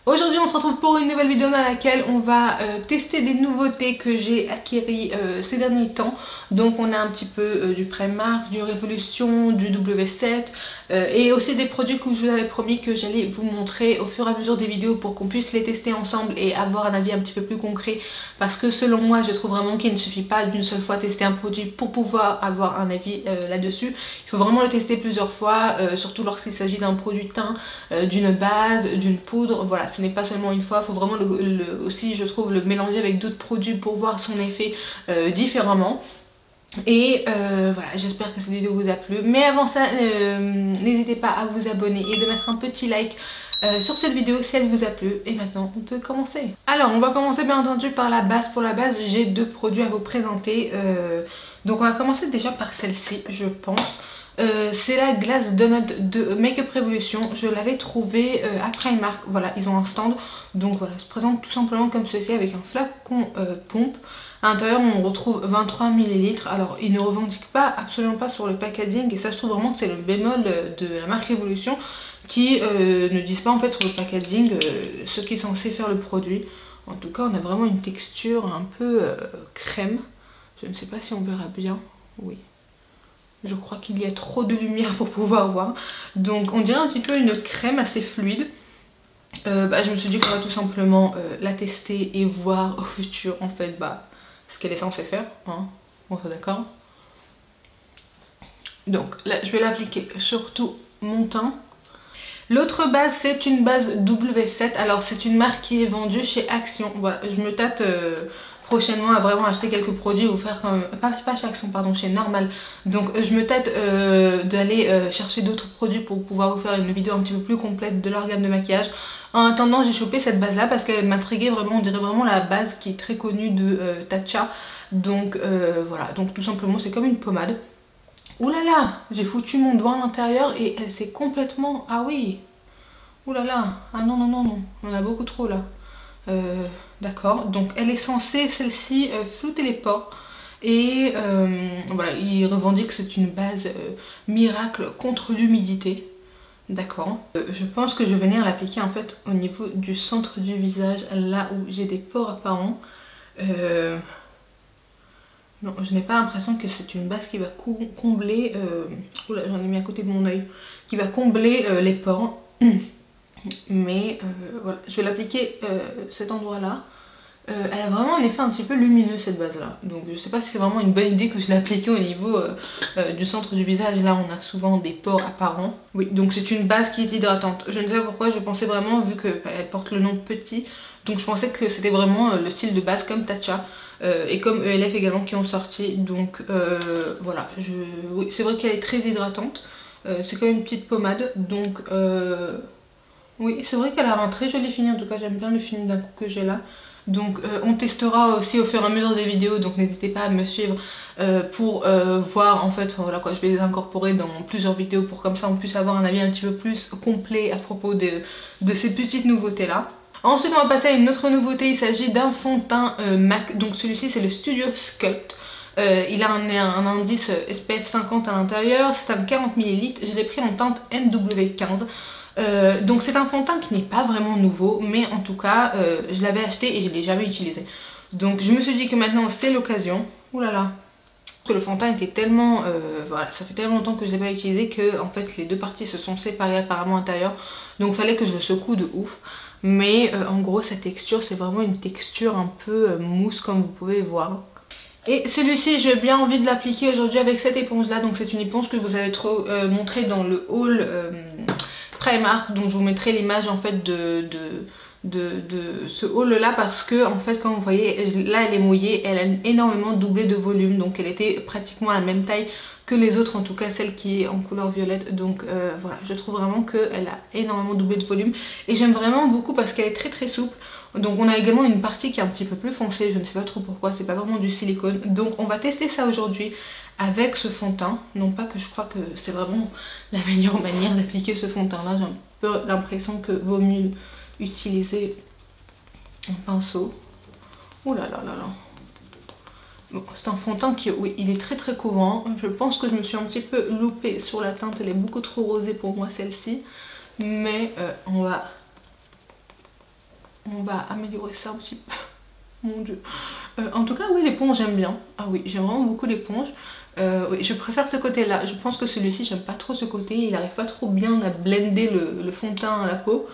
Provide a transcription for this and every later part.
Aujourd'hui on se retrouve pour une nouvelle vidéo dans laquelle on va tester des nouveautés que j'ai acquéries ces derniers temps. Donc on a un petit peu du Primark, du Révolution, du W7 et aussi des produits que je vous avais promis que j'allais vous montrer au fur et à mesure des vidéos pour qu'on puisse les tester ensemble et avoir un avis un petit peu plus concret. Parce que selon moi je trouve vraiment qu'il ne suffit pas d'une seule fois tester un produit pour pouvoir avoir un avis là-dessus. Il faut vraiment le tester plusieurs fois, surtout lorsqu'il s'agit d'un produit teint, d'une base, d'une poudre. Voilà, ce n'est pas seulement une fois, il faut vraiment aussi je trouve le mélanger avec d'autres produits pour voir son effet différemment. Et voilà, j'espère que cette vidéo vous a plu. Mais avant ça, n'hésitez pas à vous abonner et de mettre un petit like sur cette vidéo si elle vous a plu. Et maintenant, on peut commencer. Alors, on va commencer bien entendu par la base. Pour la base, j'ai deux produits à vous présenter. Donc, on va commencer déjà par celle-ci, je pense. C'est la glace donut de Make-up Revolution. Je l'avais trouvée à Primark. Voilà, ils ont un stand. Donc voilà, elle se présente tout simplement comme ceci avec un flacon pompe. À l'intérieur on retrouve 23 ml. Alors ils ne revendiquent pas, absolument pas sur le packaging. Et ça je trouve vraiment que c'est le bémol de la marque Révolution, qui ne disent pas en fait sur le packaging ce qui est censé faire le produit. En tout cas on a vraiment une texture un peu crème. Je ne sais pas si on verra bien. Oui. Je crois qu'il y a trop de lumière pour pouvoir voir. Donc on dirait un petit peu une crème assez fluide. Je me suis dit qu'on va tout simplement la tester et voir au futur en fait ce qu'elle est censée faire. Hein. On est d'accord. Donc là je vais l'appliquer sur tout mon teint. L'autre base c'est une base W7. Alors c'est une marque qui est vendue chez Action. Voilà, je me tâte prochainement à vraiment acheter quelques produits, vous faire comme pas chez Action, pardon, chez Normal. Donc je me tâte d'aller chercher d'autres produits pour pouvoir vous faire une vidéo un petit peu plus complète de leur gamme de maquillage. En attendant, j'ai chopé cette base là parce qu'elle m'intriguait vraiment, on dirait vraiment la base qui est très connue de Tatcha. Donc voilà, donc tout simplement c'est comme une pommade. Ouh là là, j'ai foutu mon doigt à l'intérieur et elle s'est complètement... Ah oui. Ouh là là, ah non non non non, on en a beaucoup trop là. D'accord, donc elle est censée, celle-ci, flouter les pores. Et voilà, il revendique que c'est une base miracle contre l'humidité. D'accord. Je pense que je vais venir l'appliquer en fait au niveau du centre du visage, là où j'ai des pores apparents. Non, je n'ai pas l'impression que c'est une base qui va combler... Oula, j'en ai mis à côté de mon œil. Qui va combler les pores. Mais voilà, je vais l'appliquer cet endroit là. Elle a vraiment un effet un petit peu lumineux cette base là. Donc je sais pas si c'est vraiment une bonne idée que je l'applique au niveau du centre du visage. Là on a souvent des pores apparents. Oui, donc c'est une base qui est hydratante. Je ne sais pas pourquoi, je pensais vraiment, vu qu'elle porte le nom Petit, donc je pensais que c'était vraiment le style de base comme Tatcha. Et comme ELF également qui ont sorti. Donc voilà, oui, c'est vrai qu'elle est très hydratante. C'est comme une petite pommade. Donc oui, c'est vrai qu'elle a un très joli fini, en tout cas j'aime bien le fini d'un coup que j'ai là. Donc on testera aussi au fur et à mesure des vidéos, donc n'hésitez pas à me suivre pour voir en fait, voilà quoi, je vais les incorporer dans plusieurs vidéos pour comme ça on puisse avoir un avis un petit peu plus complet à propos de ces petites nouveautés là. Ensuite on va passer à une autre nouveauté, il s'agit d'un fond de teint MAC, donc celui-ci c'est le Studio Sculpt. Il a un indice SPF 50 à l'intérieur, c'est un 40 ml, je l'ai pris en teinte NW15. Donc c'est un fond de teint qui n'est pas vraiment nouveau, mais en tout cas je l'avais acheté et je ne l'ai jamais utilisé. Donc je me suis dit que maintenant c'est l'occasion. Ouh là là, que le fond de teint était tellement... voilà, ça fait tellement longtemps que je ne l'ai pas utilisé que en fait les deux parties se sont séparées apparemment à l'intérieur. Donc il fallait que je le secoue de ouf. Mais en gros cette texture c'est vraiment une texture un peu mousse comme vous pouvez voir. Et celui-ci j'ai bien envie de l'appliquer aujourd'hui avec cette éponge là. Donc c'est une éponge que je vous avais trop montré dans le haul Primark, donc je vous mettrai l'image en fait de ce haul là, parce que en fait comme vous voyez là elle est mouillée, elle a énormément doublé de volume, donc elle était pratiquement à la même taille que les autres, en tout cas celle qui est en couleur violette. Donc voilà, je trouve vraiment qu'elle a énormément doublé de volume et j'aime vraiment beaucoup parce qu'elle est très très souple. Donc on a également une partie qui est un petit peu plus foncée, je ne sais pas trop pourquoi, c'est pas vraiment du silicone. Donc on va tester ça aujourd'hui avec ce fond de teint. Non pas que je crois que c'est vraiment la meilleure manière d'appliquer ce fond de teint là, j'ai un peu l'impression que vaut mieux utiliser un pinceau. Ouh là là là là. Bon, c'est un fond de teint qui, oui, il est très très couvrant. Je pense que je me suis un petit peu loupée sur la teinte, elle est beaucoup trop rosée pour moi celle-ci. Mais on va on va améliorer ça un petit peu. Mon dieu. En tout cas, oui, l'éponge j'aime bien. Ah oui, j'aime vraiment beaucoup l'éponge. Oui, je préfère ce côté là. Je pense que celui-ci, j'aime pas trop ce côté. Il n'arrive pas trop bien à blender le fond de teint à la peau.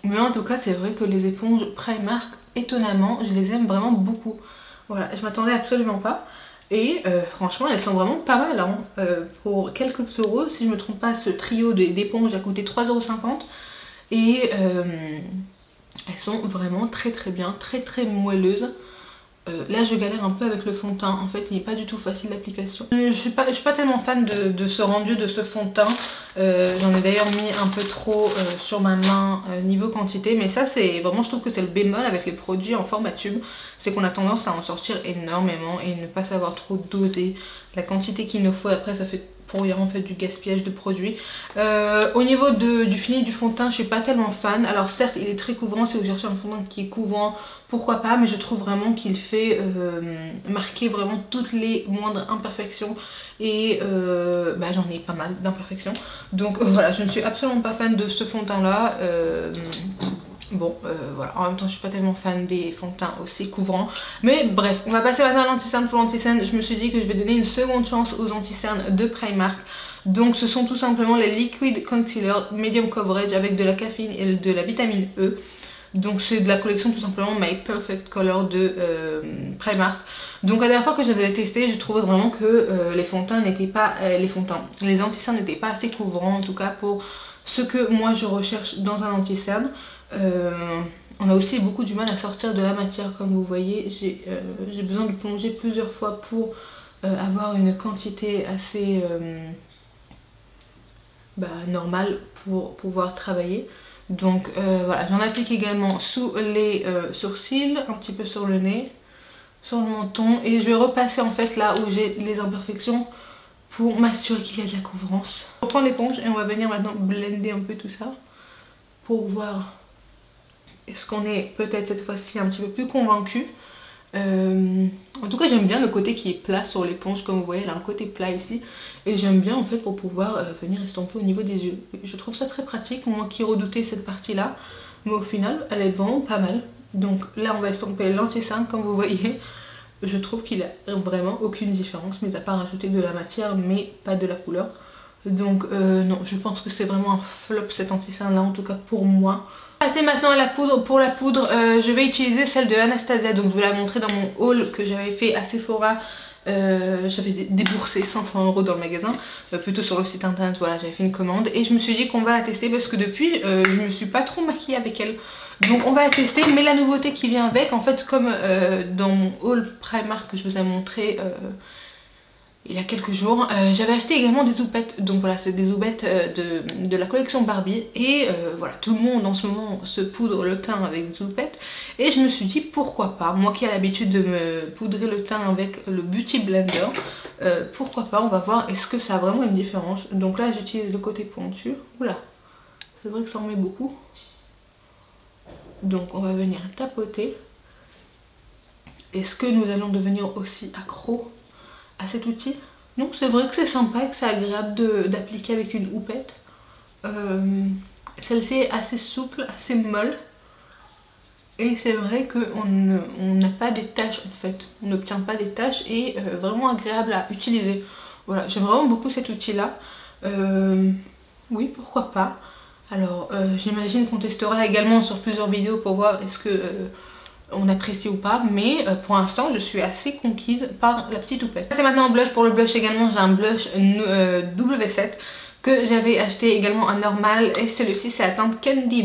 Mais en tout cas, c'est vrai que les éponges Primark, étonnamment, je les aime vraiment beaucoup. Voilà, je m'attendais absolument pas. Et franchement, elles sont vraiment pas mal. Hein. Pour quelques euros, si je me trompe pas, ce trio d'éponges a coûté 3,50 €. Et elles sont vraiment très très bien, très moelleuses. Là je galère un peu avec le fond de teint, en fait il n'est pas du tout facile d'application. Je suis pas tellement fan de ce rendu, de ce fond de teint. J'en ai d'ailleurs mis un peu trop sur ma main niveau quantité, mais ça c'est vraiment, je trouve que c'est le bémol avec les produits en format tube, c'est qu'on a tendance à en sortir énormément et ne pas savoir trop doser la quantité qu'il nous faut. Après ça fait pour rien en fait du gaspillage de produits. Au niveau du fini du fond de teint, je suis pas tellement fan. Alors certes il est très couvrant, si vous cherchez un fond de teint qui est couvrant, pourquoi pas, mais je trouve vraiment qu'il fait marquer vraiment toutes les moindres imperfections. Et j'en ai pas mal d'imperfections. Donc voilà, je ne suis absolument pas fan de ce fond de teint là. Bon, voilà, en même temps je suis pas tellement fan des fonds de teint aussi couvrants. Mais bref, on va passer maintenant à l'anti-cerne. Pour l'anti-cerne, je me suis dit que je vais donner une seconde chance aux anti-cernes de Primark. Donc ce sont tout simplement les Liquid Concealer Medium Coverage avec de la caféine et de la vitamine E. Donc c'est de la collection tout simplement My Perfect Color de Primark. Donc la dernière fois que je l'avais testé, je trouvais vraiment que les fonds de teint n'étaient pas... les anti-cernes n'étaient pas assez couvrants, en tout cas pour ce que moi je recherche dans un anti-cerne. On a aussi beaucoup du mal à sortir de la matière, comme vous voyez. J'ai besoin de plonger plusieurs fois pour avoir une quantité assez normale pour pouvoir travailler. Donc voilà, j'en applique également sous les sourcils, un petit peu sur le nez, sur le menton, et je vais repasser en fait là où j'ai les imperfections pour m'assurer qu'il y a de la couvrance. On reprend l'éponge et on va venir maintenant blender un peu tout ça pour voir est-ce qu'on est peut-être cette fois-ci un petit peu plus convaincu. En tout cas j'aime bien le côté qui est plat sur l'éponge, comme vous voyez elle a un côté plat ici, et j'aime bien en fait pour pouvoir venir estomper au niveau des yeux. Je trouve ça très pratique, moi qui redoutais cette partie là, mais au final elle est vraiment pas mal. Donc là on va estomper l'anti-cerne, comme vous voyez. Je trouve qu'il a vraiment aucune différence, mis à part rajouter de la matière mais pas de la couleur. Donc non, je pense que c'est vraiment un flop cet anti-cerne là, en tout cas pour moi. Passer maintenant à la poudre. Pour la poudre, je vais utiliser celle de Anastasia. Donc je vous la montrer dans mon haul que j'avais fait à Sephora. J'avais déboursé 500 € dans le magasin, plutôt sur le site internet. Voilà, j'avais fait une commande et je me suis dit qu'on va la tester parce que depuis je me suis pas trop maquillée avec elle. Donc on va la tester, mais la nouveauté qui vient avec, en fait, comme dans mon haul Primark que je vous ai montré il y a quelques jours, j'avais acheté également des houppettes. Donc voilà, c'est des houppettes de la collection Barbie. Et voilà, tout le monde en ce moment se poudre le teint avec des houppettes. Et je me suis dit pourquoi pas, moi qui ai l'habitude de me poudrer le teint avec le Beauty Blender, pourquoi pas, on va voir est-ce que ça a vraiment une différence. Donc là j'utilise le côté pointu. Oula, c'est vrai que ça en met beaucoup. Donc on va venir tapoter. Est-ce que nous allons devenir aussi accro à cet outil? Non, c'est vrai que c'est sympa et que c'est agréable d'appliquer avec une houppette. Celle-ci est assez souple, assez molle. Et c'est vrai qu'on n'a pas des taches en fait. On n'obtient pas des taches et vraiment agréable à utiliser. Voilà, j'aime vraiment beaucoup cet outil-là. Oui, pourquoi pas. Alors, j'imagine qu'on testera également sur plusieurs vidéos pour voir est-ce que... on apprécie ou pas, mais pour l'instant je suis assez conquise par la petite houppette. C'est maintenant en blush. Pour le blush également, j'ai un blush W7 que j'avais acheté également en normal, et celui-ci c'est la teinte Candy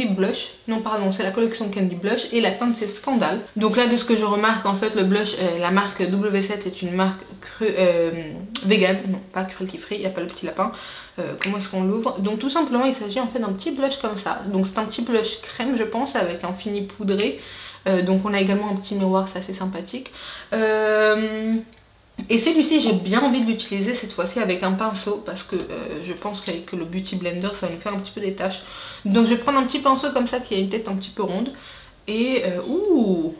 Blush, non pardon, c'est la collection Candy Blush et la teinte c'est Scandal. Donc là de ce que je remarque, en fait le blush, la marque W7 est une marque vegan, non pas cruelty free, il n'y a pas le petit lapin. Comment est-ce qu'on l'ouvre? Donc tout simplement il s'agit en fait d'un petit blush comme ça. Donc c'est un petit blush crème je pense, avec un fini poudré. Donc on a également un petit miroir, c'est assez sympathique. Et celui-ci j'ai bien envie de l'utiliser cette fois-ci avec un pinceau, parce que je pense qu'avec le Beauty Blender ça va nous faire un petit peu des taches. Donc je vais prendre un petit pinceau comme ça qui a une tête un petit peu ronde. Et ouh,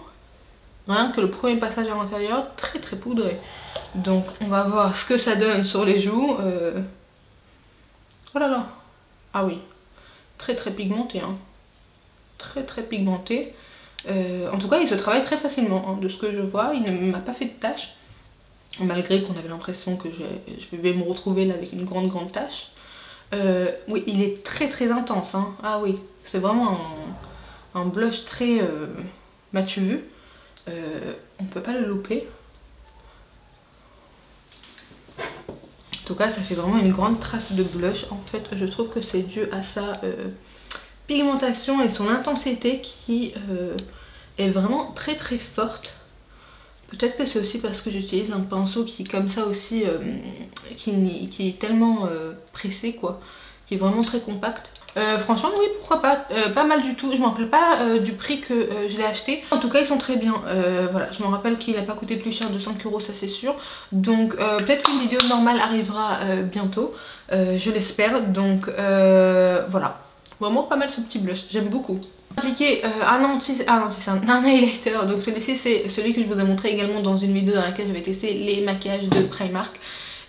rien que le premier passage à l'intérieur, très très poudré. Donc on va voir ce que ça donne sur les joues. Oh là là, ah oui, très pigmenté, hein. Très pigmenté. En tout cas il se travaille très facilement, hein. De ce que je vois il ne m'a pas fait de taches. Malgré qu'on avait l'impression que je vais me retrouver là avec une grande tache. Oui, il est très intense, hein. Ah oui, c'est vraiment un blush très m'as-tu vu. On peut pas le louper. En tout cas, ça fait vraiment une grande trace de blush. En fait, je trouve que c'est dû à sa pigmentation et son intensité qui est vraiment très forte. Peut-être que c'est aussi parce que j'utilise un pinceau qui est comme ça aussi, qui est tellement pressé quoi, qui est vraiment très compact. Franchement oui, pourquoi pas, pas mal du tout. Je me rappelle pas du prix que je l'ai acheté. En tout cas ils sont très bien. Voilà, je me rappelle qu'il n'a pas coûté plus cher de 5 €, ça c'est sûr. Donc peut-être qu'une vidéo normale arrivera bientôt, je l'espère. Donc voilà, vraiment pas mal ce petit blush, j'aime beaucoup. Appliquer un highlighter, donc celui-ci c'est celui que je vous ai montré également dans une vidéo dans laquelle j'avais testé les maquillages de Primark.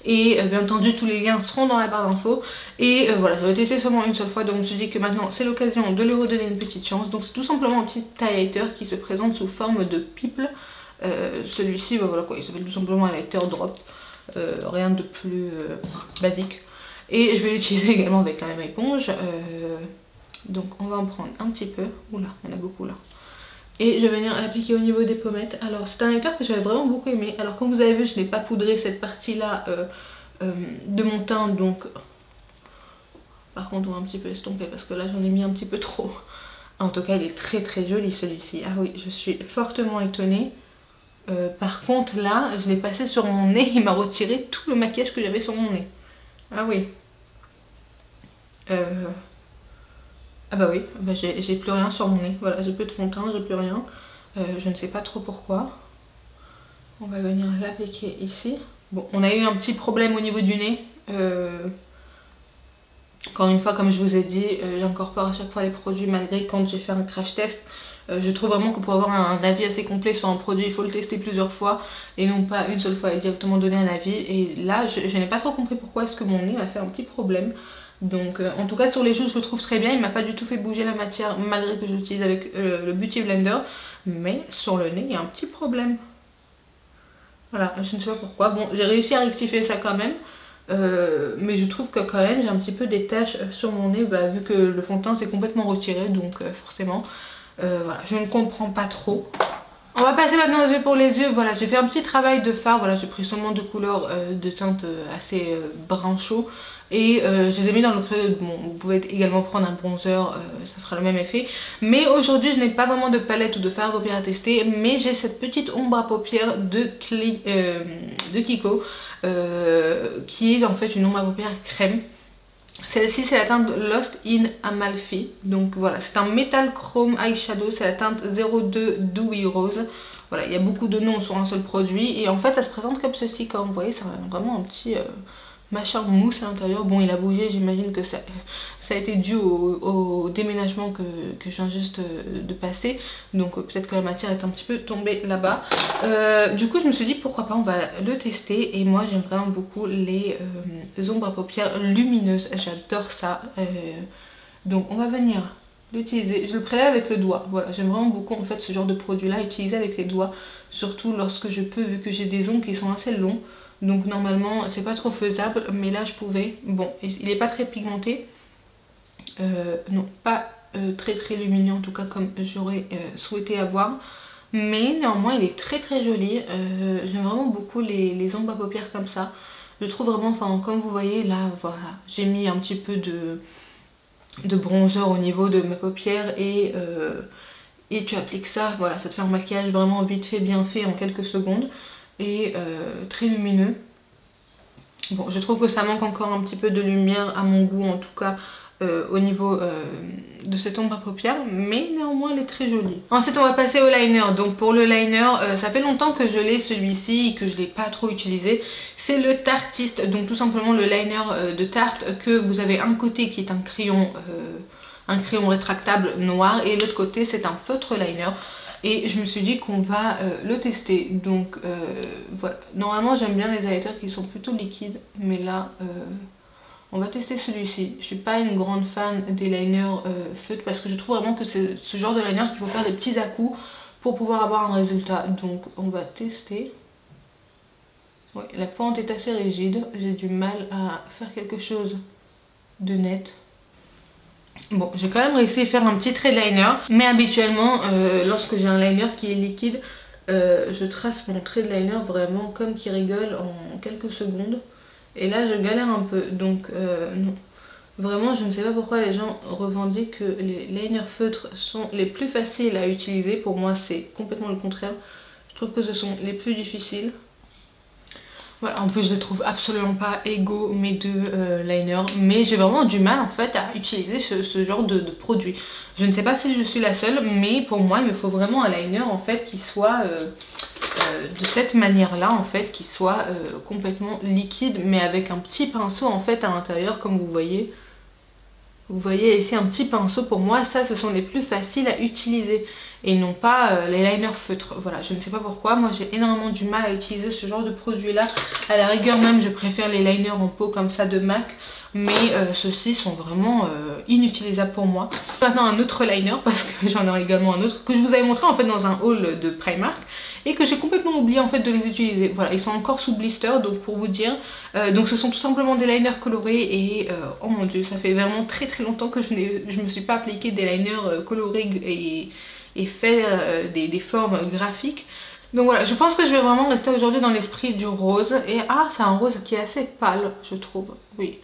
Et bien entendu tous les liens seront dans la barre d'infos. Et voilà, j'avais testé seulement une seule fois, donc je me suis dit que maintenant c'est l'occasion de lui redonner une petite chance. Donc c'est tout simplement un petit highlighter qui se présente sous forme de piple. Celui-ci, bah, voilà quoi, il s'appelle tout simplement highlighter drop, rien de plus basique. Et je vais l'utiliser également avec la même éponge. Donc on va en prendre un petit peu. Oula, on a beaucoup là. Et je vais venir l'appliquer au niveau des pommettes. Alors c'est un highlighter que j'avais vraiment beaucoup aimé. Alors comme vous avez vu, je n'ai pas poudré cette partie là de mon teint. Donc par contre on va un petit peu estomper parce que là j'en ai mis un petit peu trop. En tout cas il est très joli celui-ci. Ah oui, je suis fortement étonnée. Par contre là je l'ai passé sur mon nez. Il m'a retiré tout le maquillage que j'avais sur mon nez. Ah oui. Ah bah oui, bah j'ai plus rien sur mon nez. Voilà, j'ai plus de fond de teint, j'ai plus rien. Je ne sais pas trop pourquoi. On va venir l'appliquer ici. Bon, on a eu un petit problème au niveau du nez. Encore une fois, comme je vous ai dit, j'incorpore à chaque fois les produits malgré quand j'ai fait un crash test. Je trouve vraiment que pour avoir un avis assez complet sur un produit, il faut le tester plusieurs fois et non pas une seule fois et directement donner un avis. Et là, je n'ai pas trop compris pourquoi est-ce que mon nez m'a fait un petit problème. Donc en tout cas sur les joues je le trouve très bien, il m'a pas du tout fait bouger la matière malgré que j'utilise avec le Beauty Blender. Mais sur le nez il y a un petit problème. Voilà, je ne sais pas pourquoi. Bon, j'ai réussi à rectifier ça quand même. Mais je trouve que quand même j'ai un petit peu des taches sur mon nez, bah, vu que le fond de teint s'est complètement retiré. Donc forcément, voilà, je ne comprends pas trop. On va passer maintenant aux yeux pour les yeux. Voilà, j'ai fait un petit travail de fard. Voilà, j'ai pris seulement deux couleurs de teinte assez brun chaud. Et je les ai mis dans le creux. Bon, vous pouvez également prendre un bronzer, ça fera le même effet. Mais aujourd'hui, je n'ai pas vraiment de palette ou de fard à paupières à tester. Mais j'ai cette petite ombre à paupières de Kiko. Qui est en fait une ombre à paupières crème. Celle-ci c'est la teinte Lost in Amalfi. Donc voilà, c'est un Metal Chrome Eyeshadow. C'est la teinte 02 Dewy Rose. Voilà, il y a beaucoup de noms sur un seul produit. Et en fait, ça se présente comme ceci. Comme vous voyez, c'est vraiment un petit machin mousse à l'intérieur. Bon, il a bougé, j'imagine que ça a été dû au déménagement que je viens juste de passer. Donc peut-être que la matière est un petit peu tombée là-bas. Du coup, je me suis dit pourquoi pas, on va le tester. Et moi, j'aime vraiment beaucoup les ombres à paupières lumineuses. J'adore ça. Donc on va venir l'utiliser. Je le prélève avec le doigt. Voilà, j'aime vraiment beaucoup en fait ce genre de produit-là, utiliser avec les doigts. Surtout lorsque je peux, vu que j'ai des ongles qui sont assez longs. Donc normalement c'est pas trop faisable, mais là je pouvais. Bon, il est pas très pigmenté, non pas très lumineux en tout cas comme j'aurais souhaité avoir. Mais néanmoins il est très joli. J'aime vraiment beaucoup les ombres à paupières comme ça. Je trouve vraiment, enfin comme vous voyez là, voilà, j'ai mis un petit peu de bronzer au niveau de mes paupières et tu appliques ça, voilà, ça te fait un maquillage vraiment vite fait, bien fait en quelques secondes. Et très lumineux. Bon, je trouve que ça manque encore un petit peu de lumière à mon goût, en tout cas au niveau de cette ombre à paupières, mais néanmoins elle est très jolie. Ensuite on va passer au liner. Donc pour le liner, ça fait longtemps que je l'ai celui-ci et que je l'ai pas trop utilisé. C'est le Tartiste, donc tout simplement le liner de Tarte, que vous avez un côté qui est un crayon rétractable noir et l'autre côté c'est un feutre liner. Et je me suis dit qu'on va le tester. Donc voilà. Normalement j'aime bien les highlighters qui sont plutôt liquides. Mais là, On va tester celui-ci. Je suis pas une grande fan des liners feutres parce que je trouve vraiment que c'est ce genre de liner qu'il faut faire des petits à-coups pour pouvoir avoir un résultat. Donc on va tester. Ouais, la pente est assez rigide. J'ai du mal à faire quelque chose de net. Bon, j'ai quand même réussi à faire un petit trait de liner. Mais habituellement, lorsque j'ai un liner qui est liquide, je trace mon trait de liner vraiment comme qui rigole en quelques secondes. Et là, je galère un peu. Donc, non. Vraiment, je ne sais pas pourquoi les gens revendiquent que les liners feutres sont les plus faciles à utiliser. Pour moi, c'est complètement le contraire. Je trouve que ce sont les plus difficiles. Voilà, en plus je ne trouve absolument pas égaux mes deux liners, mais j'ai vraiment du mal en fait à utiliser ce genre de produit. Je ne sais pas si je suis la seule, mais pour moi il me faut vraiment un liner en fait qui soit de cette manière là en fait, qui soit complètement liquide, mais avec un petit pinceau en fait à l'intérieur comme vous voyez. Vous voyez ici un petit pinceau, pour moi ça ce sont les plus faciles à utiliser et non pas les liners feutres. Voilà, je ne sais pas pourquoi, moi j'ai énormément du mal à utiliser ce genre de produit là. À la rigueur même je préfère les liners en peau comme ça de MAC, mais ceux-ci sont vraiment inutilisables pour moi. Maintenant un autre liner, parce que j'en ai également un autre que je vous avais montré en fait dans un haul de Primark et que j'ai complètement oublié en fait de les utiliser. Voilà, ils sont encore sous blister, donc pour vous dire. Donc ce sont tout simplement des liners colorés et oh mon dieu, ça fait vraiment très longtemps que je me suis pas appliqué des liners colorés et fait des formes graphiques. Donc voilà, je pense que je vais vraiment rester aujourd'hui dans l'esprit du rose. Et ah, c'est un rose qui est assez pâle, je trouve. Oui.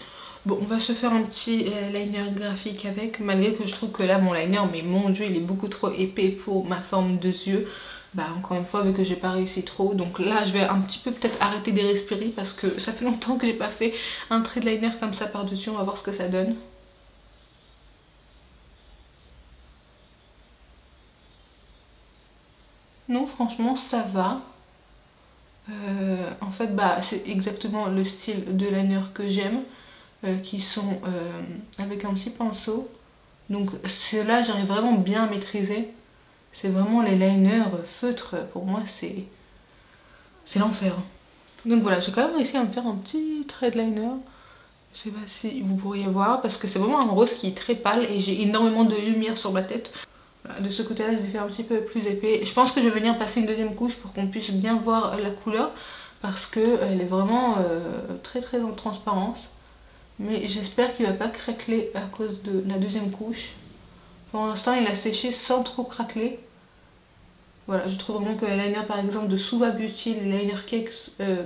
Bon, on va se faire un petit liner graphique avec, malgré que je trouve que là, mon liner, mais mon dieu, il est beaucoup trop épais pour ma forme de yeux. Bah encore une fois, vu que j'ai pas réussi trop, donc là je vais un petit peu peut-être arrêter de respirer parce que ça fait longtemps que j'ai pas fait un trait de liner comme ça par dessus. On va voir ce que ça donne. Non, franchement ça va. En fait bah c'est exactement le style de liner que j'aime, qui sont avec un petit pinceau. Donc ceux-là j'arrive vraiment bien à maîtriser. C'est vraiment les liners feutres, pour moi c'est l'enfer. Donc voilà, j'ai quand même réussi à me faire un petit trait de liner. Je sais pas si vous pourriez voir, parce que c'est vraiment un rose qui est très pâle et j'ai énormément de lumière sur ma tête. Voilà, de ce côté là je l'ai fait un petit peu plus épais. Je pense que je vais venir passer une deuxième couche pour qu'on puisse bien voir la couleur, parce qu'elle est vraiment très en transparence. Mais j'espère qu'il va pas craqueler à cause de la deuxième couche. Pour l'instant il a séché sans trop craqueler. Voilà, je trouve vraiment que le liner par exemple de Suva Beauty, le liner cake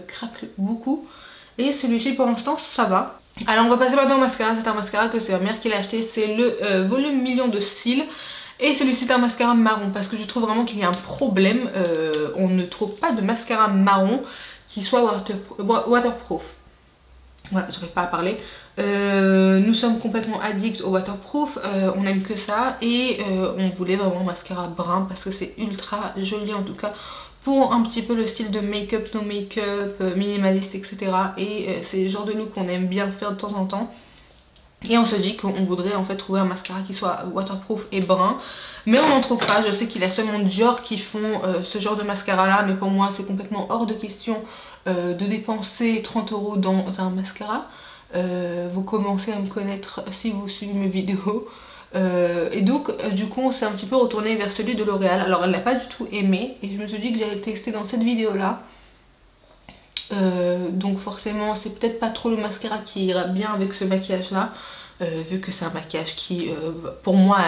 craque beaucoup. Et celui-ci pour l'instant ça va. Alors on va passer maintenant au mascara. C'est un mascara que c'est ma mère qui l'a acheté. C'est le volume million de cils. Et celui-ci est un mascara marron parce que je trouve vraiment qu'il y a un problème. On ne trouve pas de mascara marron qui soit waterproof. Voilà, j'arrive pas à parler. Nous sommes complètement addicts au waterproof, on aime que ça. Et on voulait vraiment un mascara brun parce que c'est ultra joli en tout cas. Pour un petit peu le style de make-up, no make-up, minimaliste, etc. Et c'est le genre de look qu'on aime bien faire de temps en temps. Et on se dit qu'on voudrait en fait trouver un mascara qui soit waterproof et brun. Mais on n'en trouve pas. Je sais qu'il y a seulement Dior qui font ce genre de mascara là. Mais pour moi c'est complètement hors de question de dépenser 30 € dans un mascara. Vous commencez à me connaître si vous suivez mes vidéos. Et donc du coup on s'est un petit peu retourné vers celui de L'Oréal. Alors elle l'a pas du tout aimé. Et je me suis dit que j'allais tester dans cette vidéo là. Donc forcément c'est peut-être pas trop le mascara qui ira bien avec ce maquillage là, vu que c'est un maquillage qui pour moi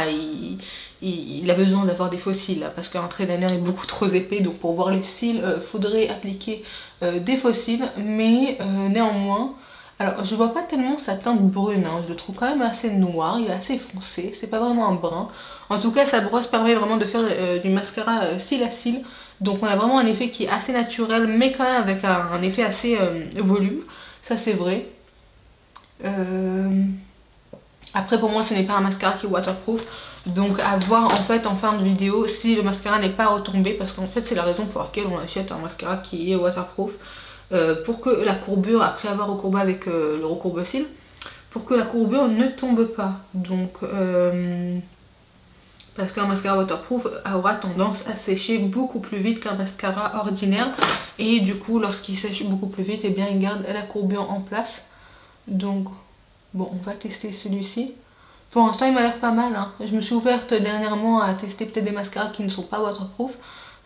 il a besoin d'avoir des faux cils là, parce qu'un trait de liner est beaucoup trop épais. Donc pour voir les cils faudrait appliquer des faux cils. Mais néanmoins, alors je vois pas tellement sa teinte brune, hein. Je le trouve quand même assez noir, il est assez foncé, c'est pas vraiment un brun. En tout cas sa brosse permet vraiment de faire du mascara cils à cils. Donc on a vraiment un effet qui est assez naturel, mais quand même avec un effet assez volume. Ça c'est vrai. Après pour moi ce n'est pas un mascara qui est waterproof. Donc à voir en fait en fin de vidéo si le mascara n'est pas retombé. Parce qu'en fait c'est la raison pour laquelle on achète un mascara qui est waterproof. Pour que la courbure, après avoir recourbé avec le recourbe-cils, pour que la courbure ne tombe pas. Donc parce qu'un mascara waterproof aura tendance à sécher beaucoup plus vite qu'un mascara ordinaire. Et du coup lorsqu'il sèche beaucoup plus vite, et bien il garde la courbure en place. Donc Bon, on va tester celui-ci. Pour l'instant, il m'a l'air pas mal, hein. Je me suis ouverte dernièrement à tester peut-être des mascaras qui ne sont pas waterproof.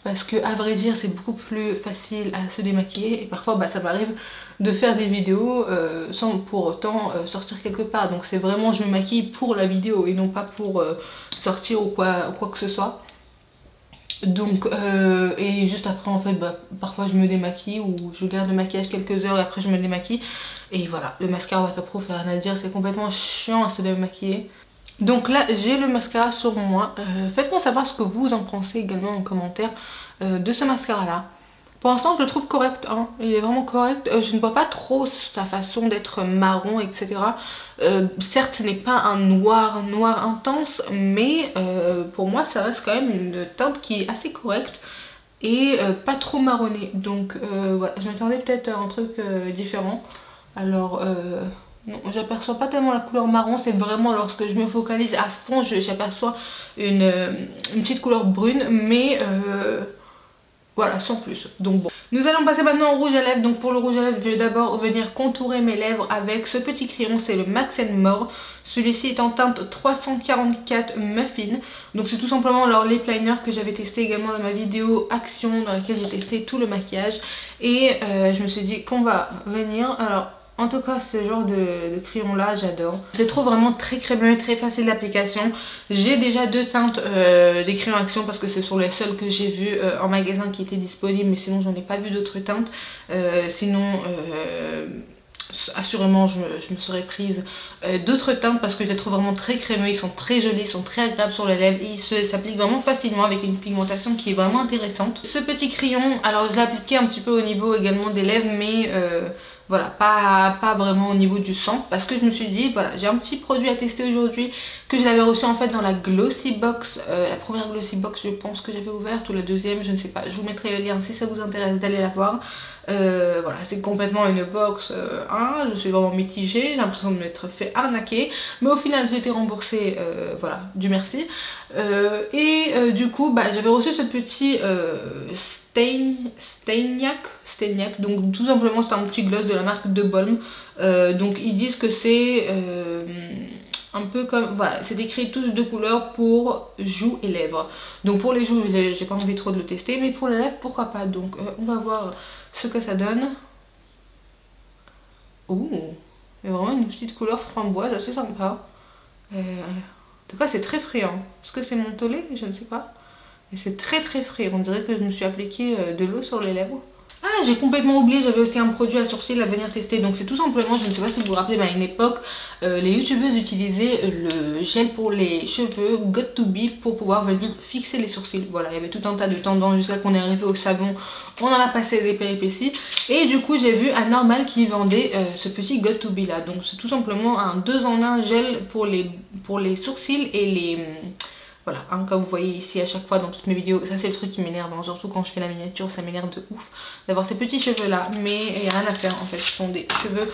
Parce que, à vrai dire, c'est beaucoup plus facile à se démaquiller. Et parfois, bah, ça m'arrive de faire des vidéos sans pour autant sortir quelque part. Donc c'est vraiment, je me maquille pour la vidéo et non pas pour sortir ou quoi que ce soit. Donc, et juste après, en fait, bah, parfois je me démaquille ou je garde le maquillage quelques heures et après je me démaquille. Et voilà, le mascara waterproof, rien à dire, c'est complètement chiant à se démaquiller. Donc là, j'ai le mascara sur moi. Faites-moi savoir ce que vous en pensez également en commentaire de ce mascara-là. Pour l'instant, je le trouve correct, hein. Il est vraiment correct. Je ne vois pas trop sa façon d'être marron, etc. Certes, ce n'est pas un noir intense, mais pour moi, ça reste quand même une teinte qui est assez correcte et pas trop marronnée. Donc voilà, je m'attendais peut-être à un truc différent. Alors, non, j'aperçois pas tellement la couleur marron, c'est vraiment lorsque je me focalise à fond, j'aperçois une petite couleur brune, mais voilà, sans plus. Donc bon. Nous allons passer maintenant au rouge à lèvres. Donc pour le rouge à lèvres, je vais d'abord venir contourer mes lèvres avec ce petit crayon, c'est le Max & More. Celui-ci est en teinte 344 Muffin. Donc c'est tout simplement alors lip liner que j'avais testé également dans ma vidéo Action, dans laquelle j'ai testé tout le maquillage. Et je me suis dit qu'on va venir... Alors, en tout cas, ce genre de crayon là, j'adore. Je les trouve vraiment très crémeux, très facile d'application. J'ai déjà deux teintes des crayons Action parce que ce sont les seuls que j'ai vus en magasin qui étaient disponibles. Mais sinon, j'en ai pas vu d'autres teintes. Sinon, assurément, je me serais prise d'autres teintes parce que je les trouve vraiment très crémeux. Ils sont très jolis, ils sont très agréables sur les lèvres. Et ils s'appliquent vraiment facilement avec une pigmentation qui est vraiment intéressante. Ce petit crayon, alors je l'ai appliqué un petit peu au niveau également des lèvres, mais... voilà, pas vraiment au niveau du sang parce que je me suis dit, voilà, j'ai un petit produit à tester aujourd'hui que je l'avais reçu en fait dans la Glossy Box, la première Glossy Box je pense que j'avais ouverte ou la deuxième, je ne sais pas, je vous mettrai le lien si ça vous intéresse d'aller la voir. Voilà, c'est complètement une box, je suis vraiment mitigée, j'ai l'impression de m'être fait arnaquer, mais au final j'ai été remboursée, voilà, Dieu merci. Du coup, bah, j'avais reçu ce petit Staniac, donc tout simplement c'est un petit gloss de la marque de Balm. Donc ils disent que c'est un peu comme, voilà, c'est écrit touche de couleur pour joues et lèvres. Donc pour les joues, j'ai pas envie trop de le tester, mais pour les lèvres, pourquoi pas. Donc on va voir ce que ça donne. Ouh, il y a vraiment une petite couleur framboise assez sympa. En tout cas, c'est très frais, hein. Est-ce que c'est mentholé? Je ne sais pas. Et c'est très frais. On dirait que je me suis appliqué de l'eau sur les lèvres. Ah, j'ai complètement oublié, j'avais aussi un produit à sourcils à venir tester. Donc c'est tout simplement, je ne sais pas si vous vous rappelez, mais à une époque, les youtubeuses utilisaient le gel pour les cheveux Got2b pour pouvoir venir fixer les sourcils. Voilà, il y avait tout un tas de tendances jusqu'à qu'on est arrivé au savon. On en a passé des péripéties. Et du coup, j'ai vu à Normal qui vendait ce petit Got2b là. Donc c'est tout simplement un 2 en 1 gel pour les sourcils et les... Voilà, hein, comme vous voyez ici à chaque fois dans toutes mes vidéos, ça c'est le truc qui m'énerve, hein, surtout quand je fais la miniature, ça m'énerve de ouf d'avoir ces petits cheveux là, mais il n'y a rien à faire en fait, ce sont des cheveux,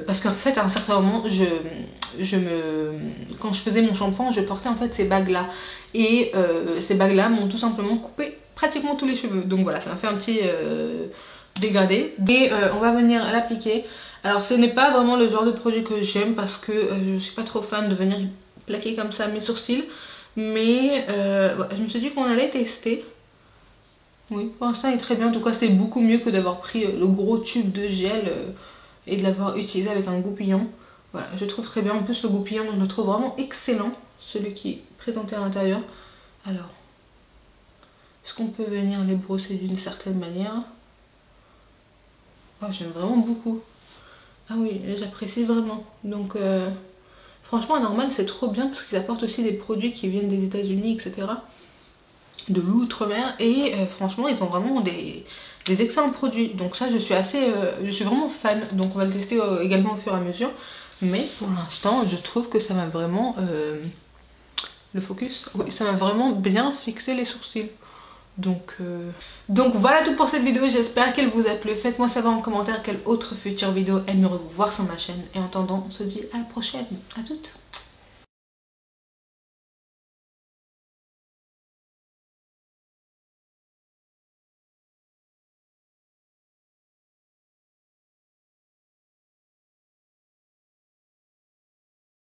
parce qu'en fait à un certain moment, quand je faisais mon shampoing, je portais en fait ces bagues là, et ces bagues là m'ont tout simplement coupé pratiquement tous les cheveux, donc voilà, ça m'a fait un petit dégradé, et on va venir l'appliquer. Alors ce n'est pas vraiment le genre de produit que j'aime parce que je suis pas trop fan de venir plaquer comme ça mes sourcils. Mais voilà, je me suis dit qu'on allait tester. Oui, pour l'instant il est très bien. En tout cas, c'est beaucoup mieux que d'avoir pris le gros tube de gel et de l'avoir utilisé avec un goupillon. Voilà, je trouve très bien. En plus, le goupillon, je le trouve vraiment excellent. Celui qui est présenté à l'intérieur. Alors, est-ce qu'on peut venir les brosser d'une certaine manière? Oh, j'aime vraiment beaucoup. Ah oui, j'apprécie vraiment. Donc... franchement, à Normal, c'est trop bien parce qu'ils apportent aussi des produits qui viennent des États-Unis, etc. De l'outre-mer. Et franchement, ils ont vraiment des excellents produits. Donc ça, je suis vraiment fan. Donc on va le tester également au fur et à mesure. Mais pour l'instant, je trouve que ça m'a vraiment... le focus, oui, ça m'a vraiment bien fixé les sourcils. Donc voilà tout pour cette vidéo, j'espère qu'elle vous a plu. Faites-moi savoir en commentaire quelle autre future vidéo aimeriez-vous voir sur ma chaîne. Et en attendant, on se dit à la prochaine. À toutes.